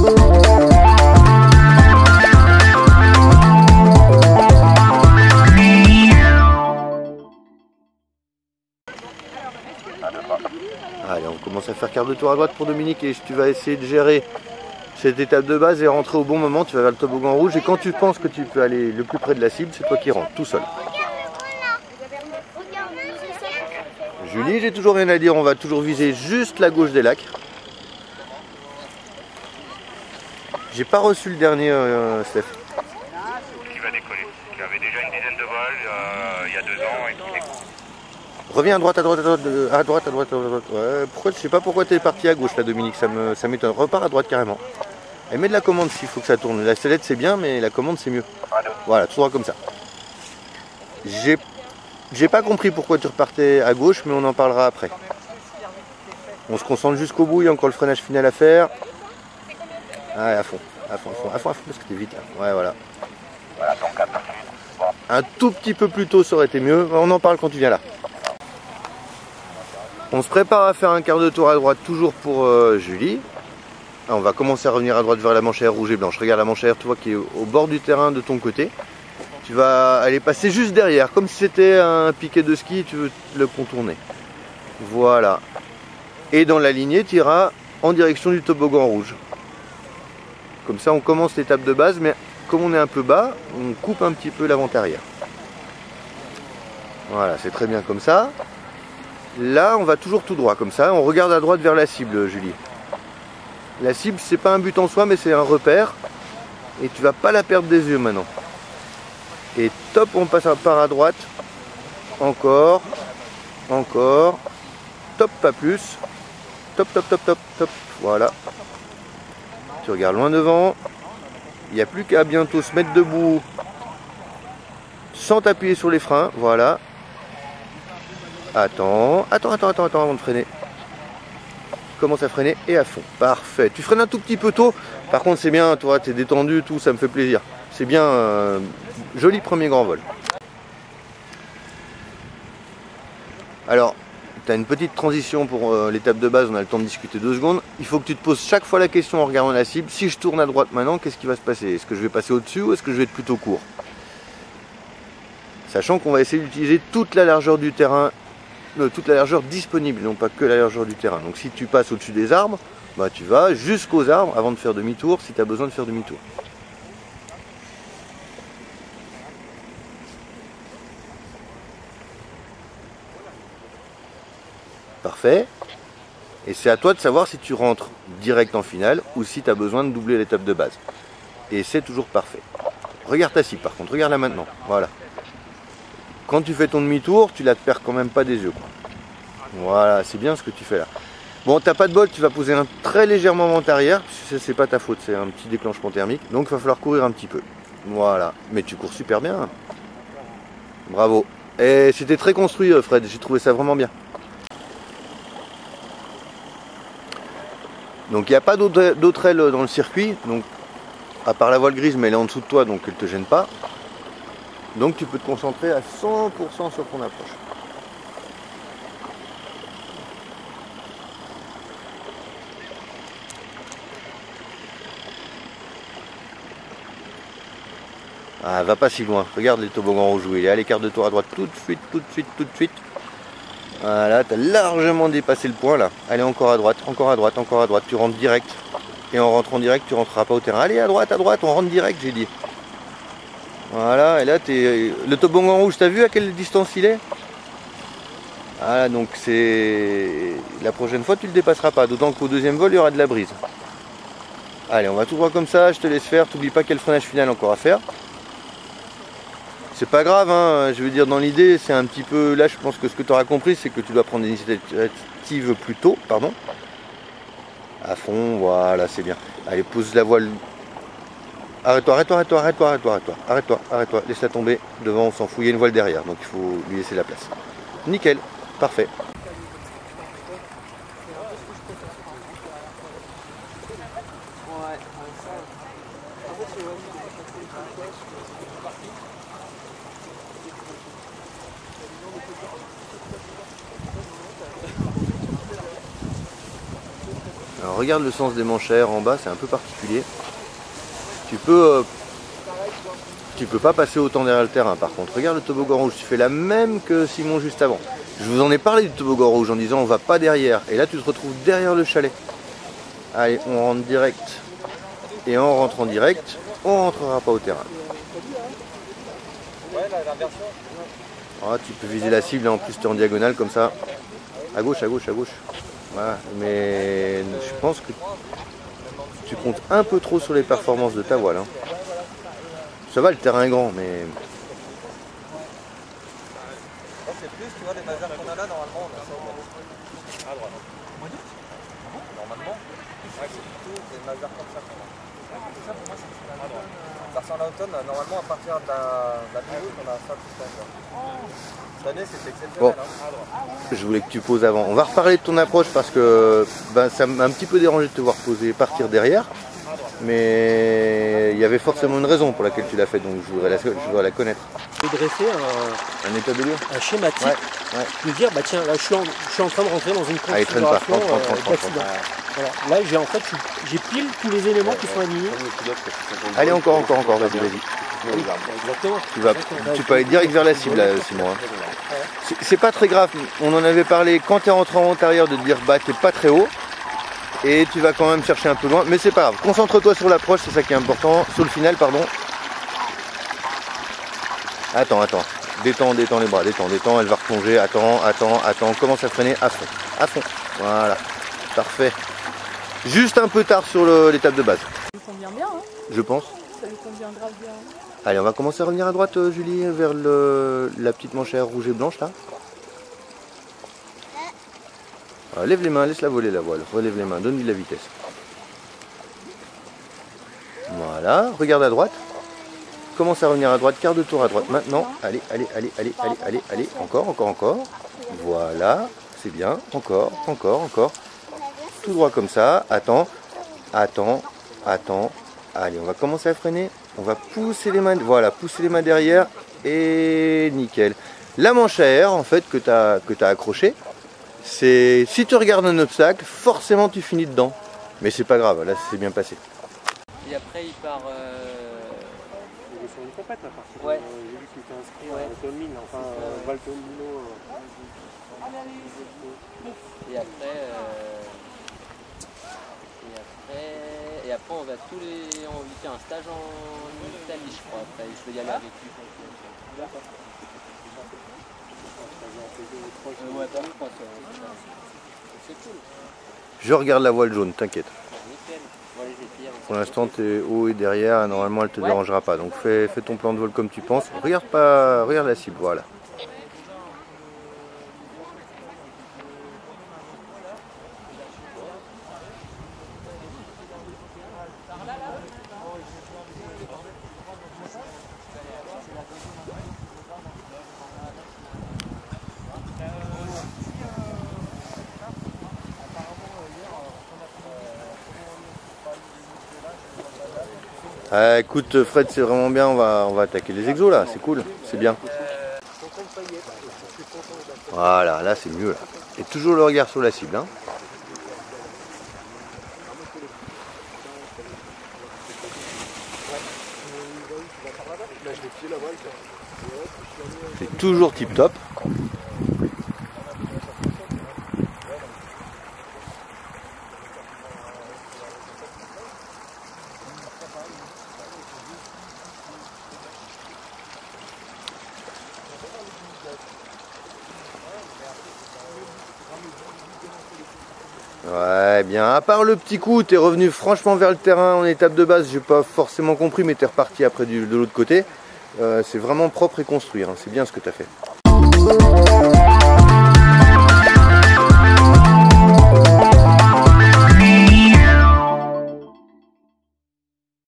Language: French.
Allez, on commence à faire quart de tour à droite pour Dominique et tu vas essayer de gérer cette étape de base et rentrer au bon moment. Tu vas vers le toboggan rouge et quand tu penses que tu peux aller le plus près de la cible, c'est toi qui rentres tout seul. Julie, j'ai toujours rien à dire, on va toujours viser juste la gauche des lacs. J'ai pas reçu le dernier, Steph. Qui va décoller, qui avait déjà une dizaine de balles il y a 2 ans et qui décolle. Reviens à droite, à droite, à droite, à droite, à droite, à droite. Ouais, pourquoi, je sais pas pourquoi tu es parti à gauche là, Dominique, ça m'étonne. Repars à droite carrément. Et mets de la commande s'il faut que ça tourne. La sellette c'est bien, mais la commande c'est mieux. Voilà, tout droit comme ça. J'ai pas compris pourquoi tu repartais à gauche, mais on en parlera après. On se concentre jusqu'au bout, il y a encore le freinage final à faire. Ah, à fond, à fond, à fond, à fond, à fond, parce que t'es vite là. Ouais, voilà. Voilà, donc à tout de suite. Bon. Un tout petit peu plus tôt, ça aurait été mieux. On en parle quand tu viens là. On se prépare à faire un quart de tour à droite, toujours pour Julie. On va commencer à revenir à droite vers la manchère rouge et blanche. Regarde la manchère, tu vois, qui est au bord du terrain de ton côté. Tu vas aller passer juste derrière, comme si c'était un piquet de ski, tu veux le contourner. Voilà. Et dans la lignée, tu iras en direction du toboggan rouge. Comme ça, on commence l'étape de base, mais comme on est un peu bas, on coupe un petit peu l'avant-arrière. Voilà, c'est très bien comme ça. Là, on va toujours tout droit, comme ça. On regarde à droite vers la cible, Julie. La cible, c'est pas un but en soi, mais c'est un repère. Et tu vas pas la perdre des yeux maintenant. Et top, on passe par à droite. Encore. Encore. Top, pas plus. Top, top, top, top, top. Voilà. Tu regardes loin devant. Il n'y a plus qu'à bientôt se mettre debout sans t'appuyer sur les freins. Voilà. Attends avant de freiner. Commence à freiner et à fond. Parfait. Tu freines un tout petit peu tôt. Par contre, c'est bien, toi, tu es détendu, tout, ça me fait plaisir. C'est bien, joli premier grand vol. Alors, tu as une petite transition pour l'étape de base, on a le temps de discuter 2 secondes. Il faut que tu te poses chaque fois la question en regardant la cible. Si je tourne à droite maintenant, qu'est-ce qui va se passer? Est-ce que je vais passer au-dessus ou est-ce que je vais être plutôt court? Sachant qu'on va essayer d'utiliser toute la largeur du terrain, toute la largeur disponible, non pas que la largeur du terrain. Donc si tu passes au-dessus des arbres, bah, tu vas jusqu'aux arbres avant de faire demi-tour si tu as besoin de faire demi-tour. Parfait. Et c'est à toi de savoir si tu rentres direct en finale ou si tu as besoin de doubler l'étape de base. Et c'est toujours parfait. Regarde ta cible par contre, regarde-la maintenant. Voilà. Quand tu fais ton demi-tour, tu la perds quand même pas des yeux, quoi. Voilà, c'est bien ce que tu fais là. Bon, t'as pas de bol, tu vas poser un très léger moment arrière, c'est pas ta faute, c'est un petit déclenchement thermique, donc il va falloir courir un petit peu. Voilà, mais tu cours super bien. Bravo. Et c'était très construit, Fred, j'ai trouvé ça vraiment bien. Donc il n'y a pas d'autre aile dans le circuit, donc à part la voile grise, mais elle est en dessous de toi, donc elle ne te gêne pas. Donc tu peux te concentrer à 100% sur ton approche. Ah, va pas si loin, regarde les toboggans rouges où il est. Allez, quart de tour à droite tout de suite, tout de suite, tout de suite. Voilà, tu as largement dépassé le point là. Allez, encore à droite, encore à droite, encore à droite. Tu rentres direct. Et en rentrant direct, tu rentreras pas au terrain. Allez, à droite, on rentre direct, j'ai dit. Voilà, et là, le toboggan rouge, t'as vu à quelle distance il est? Voilà, donc c'est... La prochaine fois, tu le dépasseras pas. D'autant qu'au deuxième vol, il y aura de la brise. Allez, on va tout droit comme ça, je te laisse faire. T'oublies pas qu'il y a le freinage final encore à faire. C'est pas grave, hein, je veux dire, dans l'idée, c'est un petit peu... Là, je pense que ce que tu auras compris, c'est que tu dois prendre l'initiative plus tôt, pardon. À fond, voilà, c'est bien. Allez, pose la voile. Arrête-toi, laisse-la tomber. Devant, on s'en fout, il y a une voile derrière, donc il faut lui laisser la place. Nickel, parfait. Alors regarde le sens des manchères en bas, c'est un peu particulier. Tu peux pas passer autant derrière le terrain par contre. Regarde le toboggan rouge, tu fais la même que Simon juste avant. Je vous en ai parlé du toboggan rouge en disant on va pas derrière. Et là tu te retrouves derrière le chalet. Allez, on rentre direct. Et en rentrant direct, on rentrera pas au terrain. Ah, tu peux viser la cible, en plus tu es en diagonale comme ça. À gauche, à gauche, à gauche. Voilà. Mais je pense que tu comptes un peu trop sur les performances de ta voile. Hein. Ça va, le terrain est grand, mais... C'est plus, tu vois, les masers qu'on a là, normalement, on a ça à droite. Normalement, c'est plutôt des masers comme ça qu'on a. Ça, pour moi, c'est à droite. Parce qu'en automne, normalement, à partir de la période, on a ça tout le temps. Cette année, c'est exceptionnel. Bon. Hein. Je voulais que tu poses avant. On va reparler de ton approche parce que ça m'a un petit peu dérangé de te voir poser, partir derrière. Mais il y avait forcément une raison pour laquelle tu l'as fait, donc je voudrais la connaître. Je vais dresser Un état de lieu. un schématique, Ouais. me dire bah tiens là je suis en train de rentrer dans une Allez, traîne pas, configuration prends. d'accident. Voilà. Là j'ai pile tous les éléments qui sont alignés. Allez, encore, vas-y. Exactement. Tu peux aller direct vers la cible, là, Simon. Hein. C'est pas très grave, on en avait parlé quand tu es rentré en intérieur de dire bah t'es pas très haut. Et tu vas quand même chercher un peu loin, mais c'est pas grave. Concentre-toi sur l'approche, c'est ça qui est important. Sur le final, pardon. Attends. Détends les bras, détends, elle va replonger. Attends. Commence à freiner à fond. Voilà. Parfait. Juste un peu tard sur l'étape de base. Ça lui convient bien, hein. Je pense. Ça lui convient grave bien. Allez, on va commencer à revenir à droite, Julie, vers la petite manchère rouge et blanche là. Lève les mains, laisse-la voler la voile. Relève les mains, donne-lui de la vitesse. Voilà, regarde à droite. Commence à revenir à droite, quart de tour à droite. Maintenant, allez. Encore. Voilà, c'est bien. Encore. Tout droit comme ça. Attends. Allez, on va commencer à freiner. On va pousser les mains. Voilà, pousser les mains derrière. Et nickel. La manche à air, en fait, que tu as accrochée. C'est si tu regardes un obstacle, forcément tu finis dedans. Mais c'est pas grave, là c'est bien passé. Et après il part. Il est sur une compète là, parce que Ouais. j'ai vu qu'il était inscrit en Tolmin, enfin Valtomino. Et après on va on lui fait un stage en Italie je crois. Après je vais y aller avec lui. D'accord. Ouais, je pense. C'est cool. Je regarde la voile jaune, t'inquiète. Nickel. Bon, allez, j'ai pire. Pour l'instant tu es haut et derrière, et normalement elle te dérangera pas. Donc fais ton plan de vol comme tu penses. Regarde la cible, voilà. Ah, écoute Fred, c'est vraiment bien, on va attaquer les exos là, c'est cool, c'est bien. Voilà, là c'est mieux là. Et toujours le regard sur la cible. Hein. C'est toujours tip top. Ouais, bien, à part le petit coup, t'es revenu franchement vers le terrain en étape de base, j'ai pas forcément compris, mais t'es reparti après de l'autre côté. C'est vraiment propre et construit, hein. C'est bien ce que t'as fait.